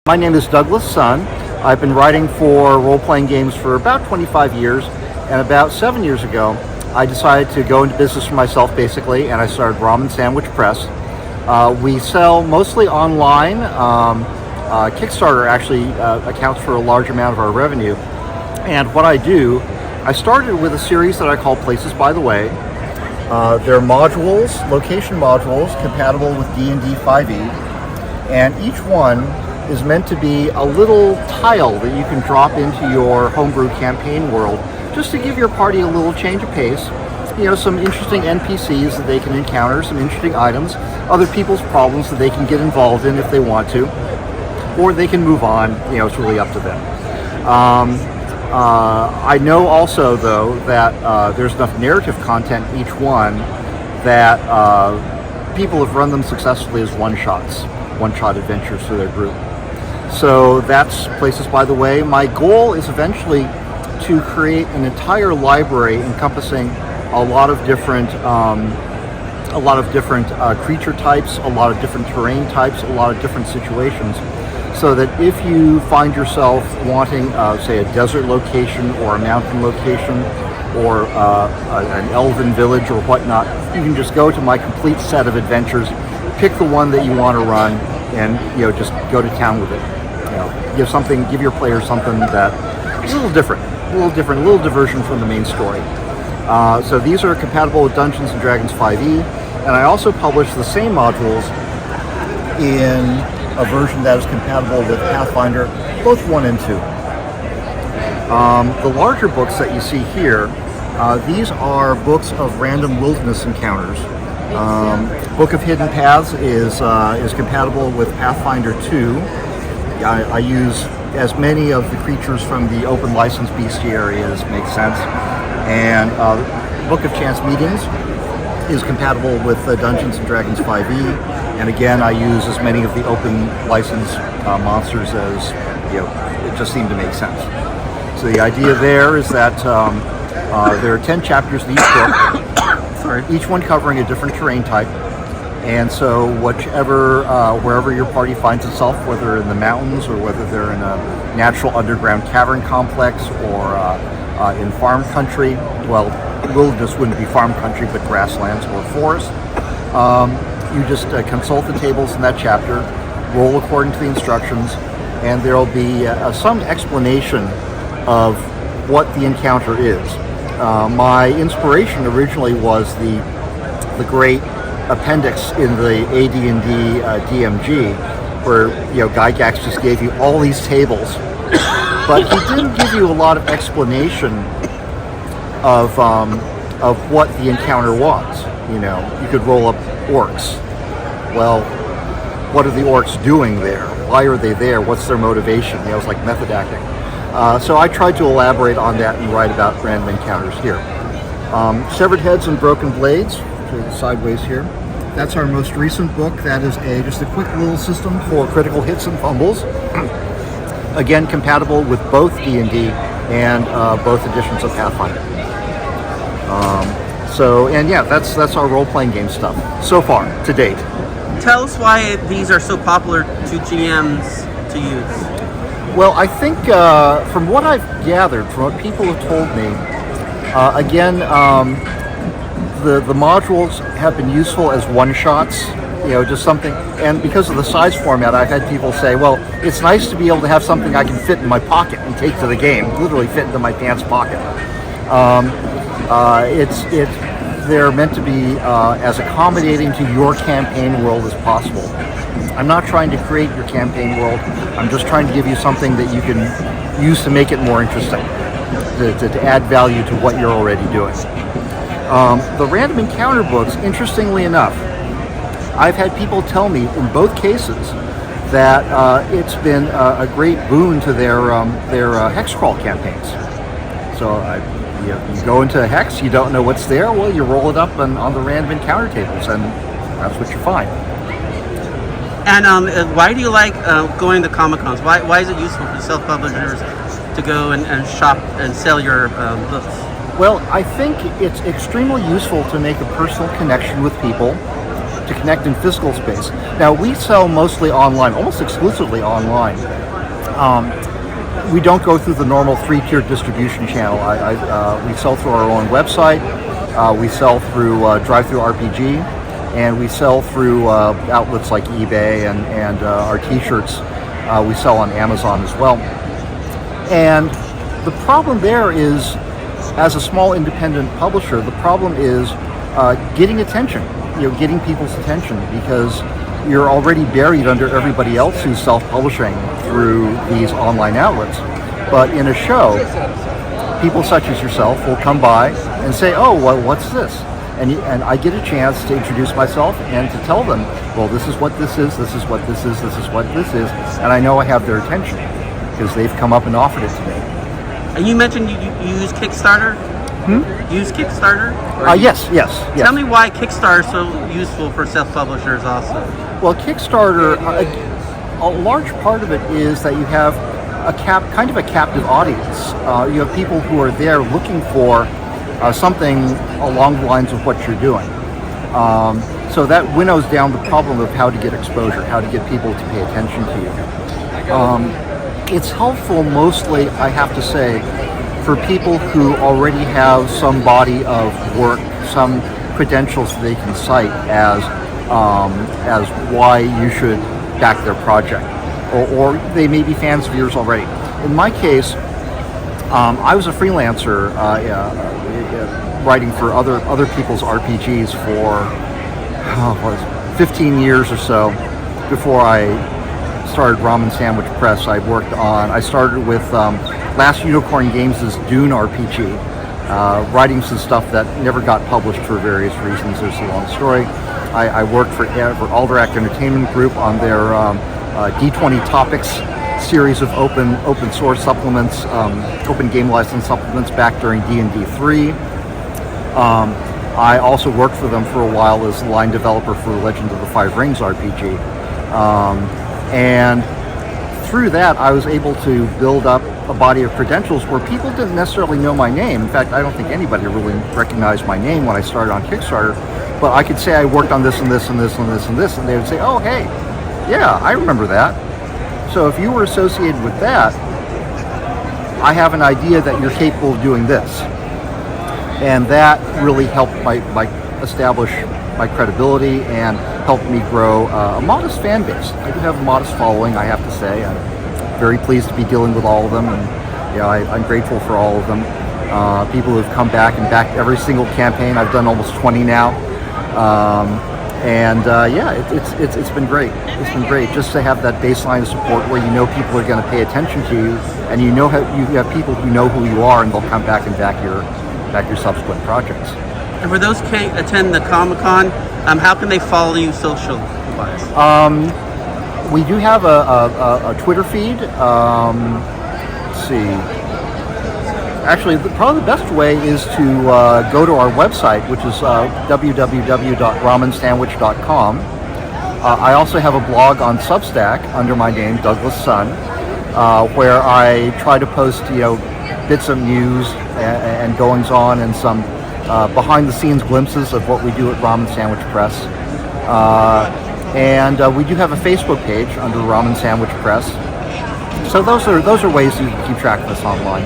My name is Douglas Sun. I've been writing for role-playing games for about 25 years, and about 7 years ago, I decided to go into business for myself, basically, and I started Ramen Sandwich Press. We sell mostly online. Kickstarter actually accounts for a large amount of our revenue. And what I do, I started with a series that I call Places by the Way. They're modules, location modules, compatible with D&D 5e, and each one is meant to be a little tile that you can drop into your homebrew campaign world just to give your party a little change of pace. You know, some interesting NPCs that they can encounter, some interesting items, other people's problems that they can get involved in if they want to, or they can move on. You know, it's really up to them. I know also, though, that there's enough narrative content in each one that people have run them successfully as one-shot adventures for their group. So that's Places by the Way. My goal is eventually to create an entire library encompassing a lot of different creature types, a lot of different terrain types, a lot of different situations, so that if you find yourself wanting, say, a desert location or a mountain location or an elven village or whatnot, you can just go to my complete set of adventures, pick the one that you want to run, and just go to town with it. Give your players something that is a little different, a little diversion from the main story. So these are compatible with Dungeons & Dragons 5e, and I also publish the same modules in a version that is compatible with Pathfinder, both 1 and 2. The larger books that you see here, these are books of random wilderness encounters. Book of Hidden Paths is compatible with Pathfinder 2. I use as many of the creatures from the open license bestiary as makes sense. And Book of Chance Meetings is compatible with Dungeons & Dragons 5e. And again, I use as many of the open license monsters as, it just seemed to make sense. So the idea there is that there are 10 chapters in each book, each one covering a different terrain type. And so wherever your party finds itself, whether in the mountains or whether they're in a natural underground cavern complex or in farm country, well, wilderness wouldn't be farm country, but grasslands or forest, you just consult the tables in that chapter, roll according to the instructions, and there'll be some explanation of what the encounter is. My inspiration originally was the great appendix in the AD&D DMG, where Gygax just gave you all these tables, but he didn't give you a lot of explanation of what the encounter was. You could roll up orcs. Well, what are the orcs doing there? Why are they there? What's their motivation? It was like method acting. So I tried to elaborate on that and write about random encounters here. Severed Heads and Broken Blades, sideways here. That's our most recent book. That is just a quick little system for critical hits and fumbles. Again, compatible with both D&D and both editions of Pathfinder. That's our role-playing game stuff so far to date. Tell us why these are so popular to GMs to use. Well, I think from what I've gathered, from what people have told me, the modules have been useful as one-shots, just something, and because of the size format, I've had people say, well, it's nice to be able to have something I can fit in my pocket and take to the game, literally fit into my pants pocket. They're meant to be as accommodating to your campaign world as possible. I'm not trying to create your campaign world, I'm just trying to give you something that you can use to make it more interesting, to add value to what you're already doing. The random encounter books, interestingly enough, I've had people tell me in both cases that it's been a great boon to their hex crawl campaigns. So you go into a hex, you don't know what's there, well, you roll it up on the random encounter tables, and that's what you find. And why do you like going to Comic-Cons? Why is it useful for self-publishers to go and shop and sell your books? Well, I think it's extremely useful to make a personal connection with people. to connect in physical space. Now, we sell mostly online, almost exclusively online. We don't go through the normal 3-tiered distribution channel. We sell through our own website, we sell through Drive-Thru RPG, and we sell through outlets like eBay, and our t-shirts we sell on Amazon as well. And the problem there is, as a small independent publisher, the problem is getting attention, getting people's attention, because you're already buried under everybody else who's self-publishing through these online outlets. But in a show, people such as yourself will come by and say, oh, well, what's this? And I get a chance to introduce myself and to tell them, well, this is what this is, this is what this is, this is what this is, and I know I have their attention because they've come up and offered it to me. And you mentioned you use Kickstarter? Use Kickstarter? Yes. Tell me why Kickstarter is so useful for self-publishers also. Well, Kickstarter, a large part of it is that you have kind of a captive audience. You have people who are there looking for something along the lines of what you're doing. So that winnows down the problem of how to get exposure, how to get people to pay attention to you. It's helpful mostly, I have to say, for people who already have some body of work, some credentials they can cite as why you should back their project, or they may be fans of yours already. In my case, I was a freelancer writing for other people's RPGs for 15 years or so before I started Ramen Sandwich Press. I started with Last Unicorn Games' Dune RPG, writing some stuff that never got published for various reasons. There's a long story. I worked for Alderac Entertainment Group on their D20 Topics series of open source supplements, open game license supplements back during D&D 3. I also worked for them for a while as line developer for Legend of the Five Rings RPG. And through that, I was able to build up a body of credentials where people didn't necessarily know my name. In fact, I don't think anybody really recognized my name when I started on Kickstarter, but I could say I worked on this and this and this and this and this, and they would say, oh, hey, yeah, I remember that. So if you were associated with that, I have an idea that you're capable of doing this. And that really helped establish my credibility and helped me grow a modest fan base. I do have a modest following, I have to say. I'm very pleased to be dealing with all of them, and I'm grateful for all of them. People who have come back and backed every single campaign. I've done almost 20 now. It's been great. It's been great just to have that baseline of support where you know people are going to pay attention to you, and you know you have people who know who you are, and they'll come back and back your subsequent projects. And for those who can't attend the Comic-Con, how can they follow you social-wise? We do have a Twitter feed. Let's see. Actually, probably the best way is to go to our website, which is www.ramensandwich.com. I also have a blog on Substack under my name, Douglas Sun, where I try to post, bits of news and goings-on and some behind-the-scenes glimpses of what we do at Ramen Sandwich Press. And we do have a Facebook page under Ramen Sandwich Press. So those are ways you can keep track of us online.